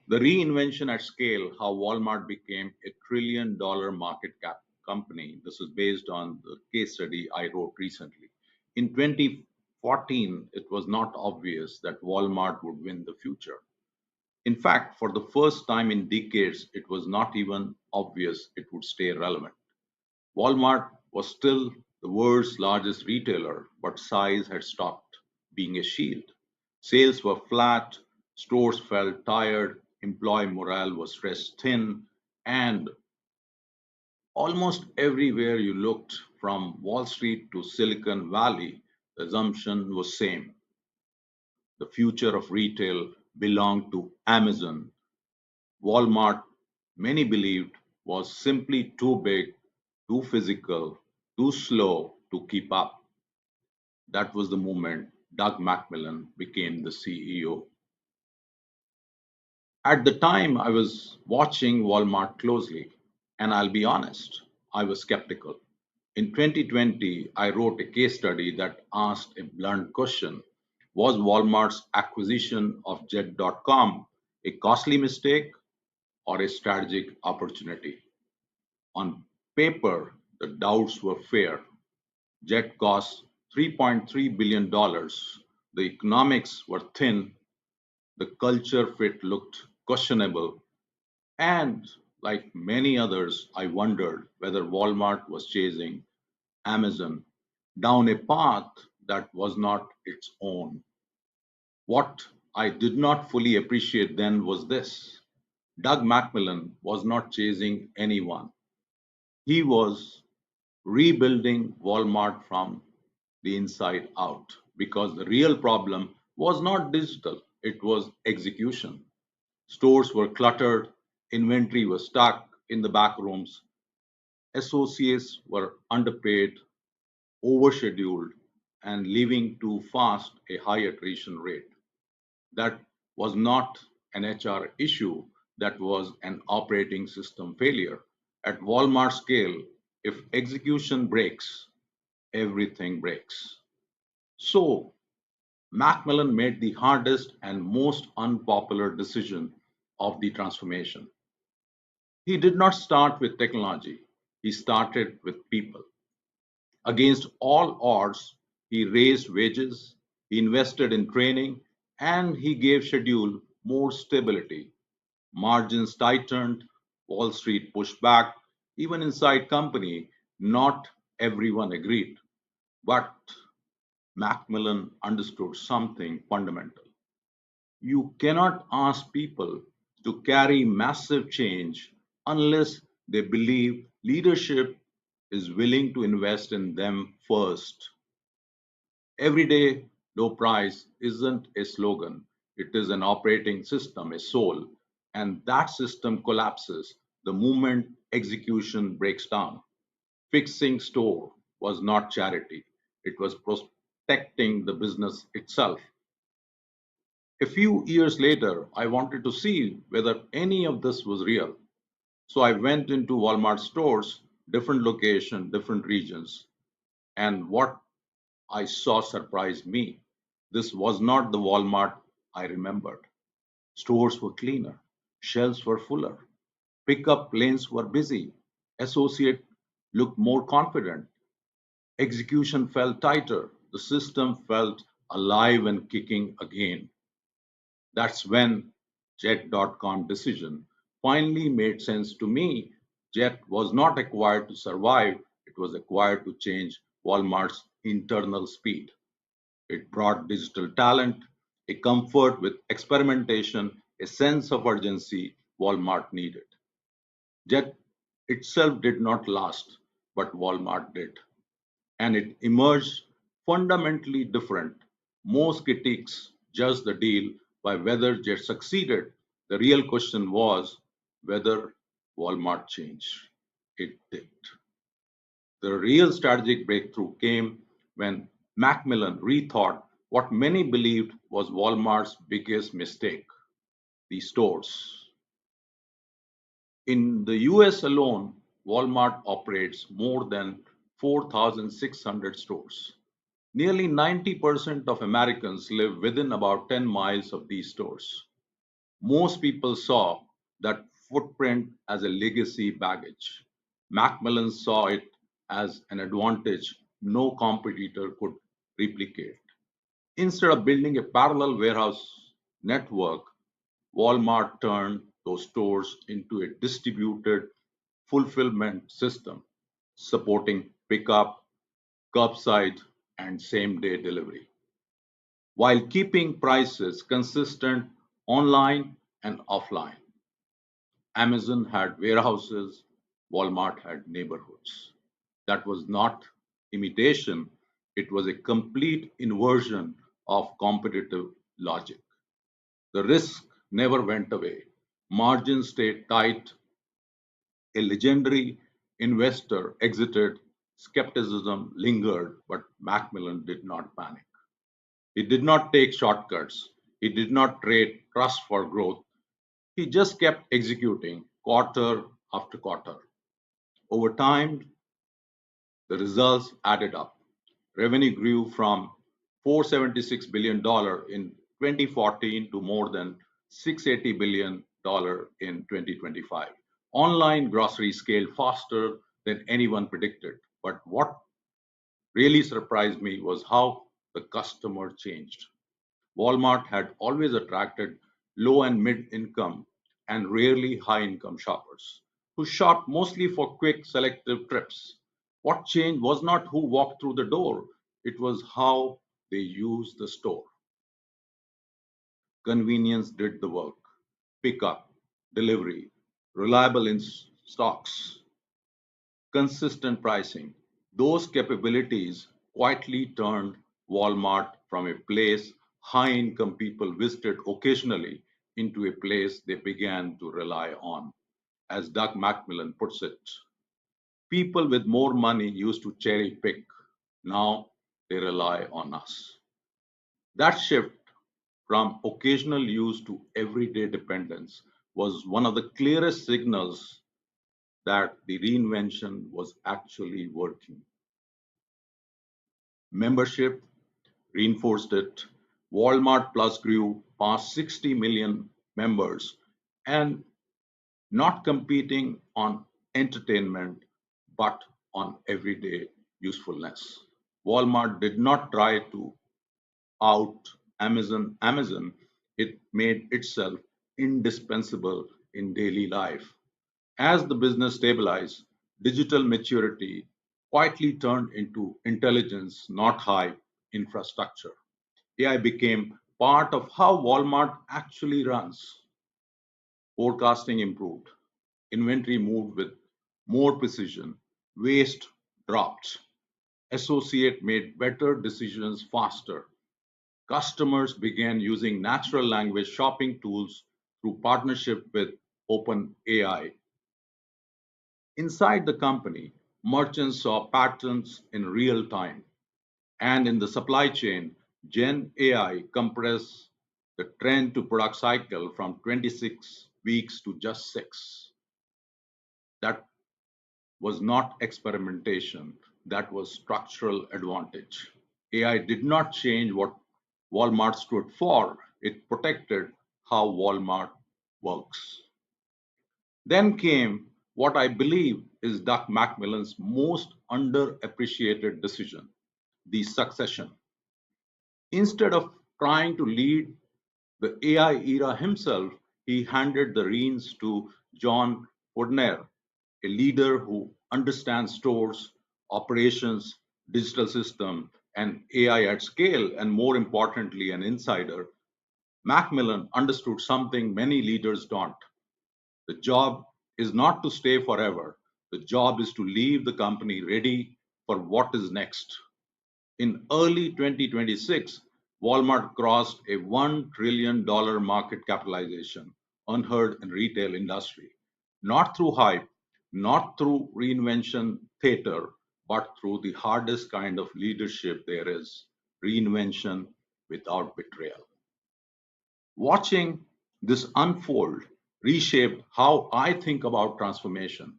The reinvention at scale, how Walmart became a $1 trillion market cap company. This is based on the case study I wrote recently. In 2014, it was not obvious that Walmart would win the future. In fact, for the first time in decades, it was not even obvious it would stay relevant. Walmart was still the world's largest retailer, but size had stopped being a shield. Sales were flat, stores felt tired, employee morale was stretched thin, and almost everywhere you looked, from Wall Street to Silicon Valley, the assumption was same. The future of retail belonged to Amazon. Walmart, many believed, was simply too big, too physical, too slow to keep up. That was the moment Doug McMillon became the CEO. At the time, I was watching Walmart closely, and I'll be honest, I was skeptical. In 2020, I wrote a case study that asked a blunt question. Was Walmart's acquisition of Jet.com a costly mistake or a strategic opportunity? On paper, the doubts were fair. Jet cost $3.3 billion. The economics were thin. The culture fit looked questionable. And like many others, I wondered whether Walmart was chasing Amazon down a path that was not its own. What I did not fully appreciate then was this: Doug McMillon was not chasing anyone. He was rebuilding Walmart from the inside out, because the real problem was not digital, it was execution. Stores were cluttered, inventory was stuck in the back rooms, associates were underpaid, overscheduled, and leaving too fast a high attrition rate. That was not an HR issue, that was an operating system failure. At Walmart scale, if execution breaks, everything breaks. So, Macmillan made the hardest and most unpopular decision of the transformation. He did not start with technology, he started with people. Against all odds, he raised wages, he invested in training, and he gave schedule more stability. Margins tightened, Wall Street pushed back, even inside company, not everyone agreed. But Macmillan understood something fundamental. You cannot ask people to carry massive change unless they believe leadership is willing to invest in them first. Everyday low price isn't a slogan, it is an operating system, a soul, and that system collapses the moment execution breaks down. Fixing store was not charity, it was protecting the business itself. A few years later, I wanted to see whether any of this was real. So I went into Walmart stores, different location, different regions, and what I saw surprised me. This was not the Walmart I remembered. Stores were cleaner, shelves were fuller, pickup lanes were busy, associate looked more confident, execution felt tighter, the system felt alive and kicking again. That's when Jet.com decision finally made sense to me. Jet was not acquired to survive, it was acquired to change Walmart's internal speed. It brought digital talent, a comfort with experimentation, a sense of urgency Walmart needed. Jet itself did not last, but Walmart did. And it emerged fundamentally different. Most critics judged the deal by whether Jet succeeded. The real question was whether Walmart changed. It did. The real strategic breakthrough came when Macmillan rethought what many believed was Walmart's biggest mistake: the stores. In the US alone, Walmart operates more than 4,600 stores. Nearly 90% of Americans live within about 10 miles of these stores. Most people saw that footprint as a legacy baggage. Macmillan saw it as an advantage no competitor could replicate. Instead of building a parallel warehouse network, Walmart turned those stores into a distributed fulfillment system supporting pickup, curbside, and same day delivery, while keeping prices consistent online and offline. Amazon had warehouses, Walmart had neighborhoods. That was not imitation, it was a complete inversion of competitive logic. The risk never went away. Margins stayed tight. A legendary investor exited. Skepticism lingered, but Macmillan did not panic. He did not take shortcuts. He did not trade trust for growth. He just kept executing quarter after quarter. Over time, the results added up. Revenue grew from $476 billion in 2014 to more than $680 billion in 2025. Online grocery scaled faster than anyone predicted. But what really surprised me was how the customer changed. Walmart had always attracted low and mid income and rarely high income shoppers who shopped mostly for quick selective trips. What changed was not who walked through the door, it was how they used the store. Convenience did the work. Pickup, delivery, reliable in stocks, consistent pricing. Those capabilities quietly turned Walmart from a place high income people visited occasionally into a place they began to rely on. As Doug McMillon puts it, people with more money used to cherry pick. Now they rely on us. That shift from occasional use to everyday dependence was one of the clearest signals that the reinvention was actually working. Membership reinforced it. Walmart Plus grew past 60 million members and not competing on entertainment but on everyday usefulness. Walmart did not try to out Amazon, it made itself indispensable in daily life. As the business stabilized, digital maturity quietly turned into intelligence, not hype infrastructure. AI became part of how Walmart actually runs. Forecasting improved, inventory moved with more precision, waste dropped, associate made better decisions faster. Customers began using natural language shopping tools through partnership with OpenAI. Inside the company, merchants saw patterns in real time, and in the supply chain, Gen AI compressed the trend to product cycle from 26 weeks to just 6. That was not experimentation, that was structural advantage. AI did not change what Walmart stood for, it protected how Walmart works. Then came what I believe is Doug Macmillan's most underappreciated decision, the succession. Instead of trying to lead the AI era himself, he handed the reins to John Podner, a leader who understands stores, operations, digital system, and AI at scale, and more importantly, an insider. Macmillan understood something many leaders don't. The job is not to stay forever. The job is to leave the company ready for what is next. In early 2026, Walmart crossed a $1 trillion market capitalization, unheard in retail industry. Not through hype, not through reinvention theater, but through the hardest kind of leadership there is, reinvention without betrayal. Watching this unfold reshaped how I think about transformation.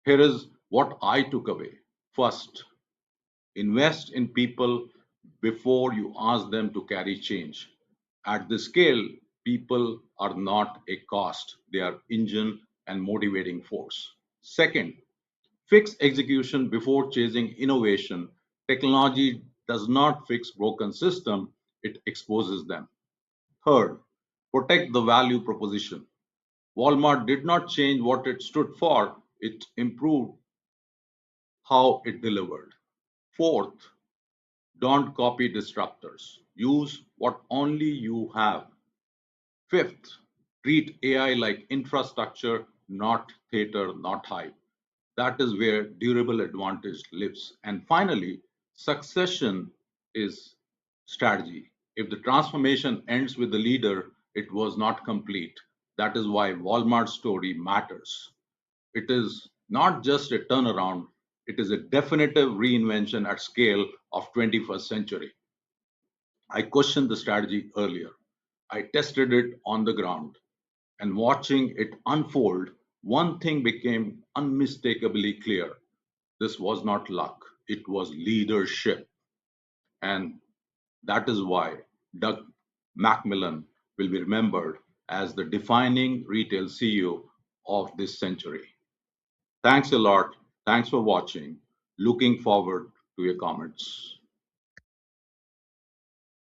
Here is what I took away. First, invest in people before you ask them to carry change. At this scale, People are not a cost, they are engine and motivating force. Second, fix execution before chasing innovation. Technology does not fix broken system, it exposes them. Third, protect the value proposition. Walmart did not change what it stood for, it improved how it delivered. Fourth, don't copy disruptors. Use what only you have. Fifth, treat AI like infrastructure, not theater, not hype. That is where durable advantage lives. And finally, succession is strategy. If the transformation ends with the leader, it was not complete. That is why Walmart's story matters. It is not just a turnaround, it is a definitive reinvention at scale of 21st century. I questioned the strategy earlier. I tested it on the ground, and watching it unfold, one thing became unmistakably clear. This was not luck, it was leadership. And that is why Doug McMillon will be remembered as the defining retail CEO of this century. Thanks a lot. Thanks for watching. Looking forward to your comments.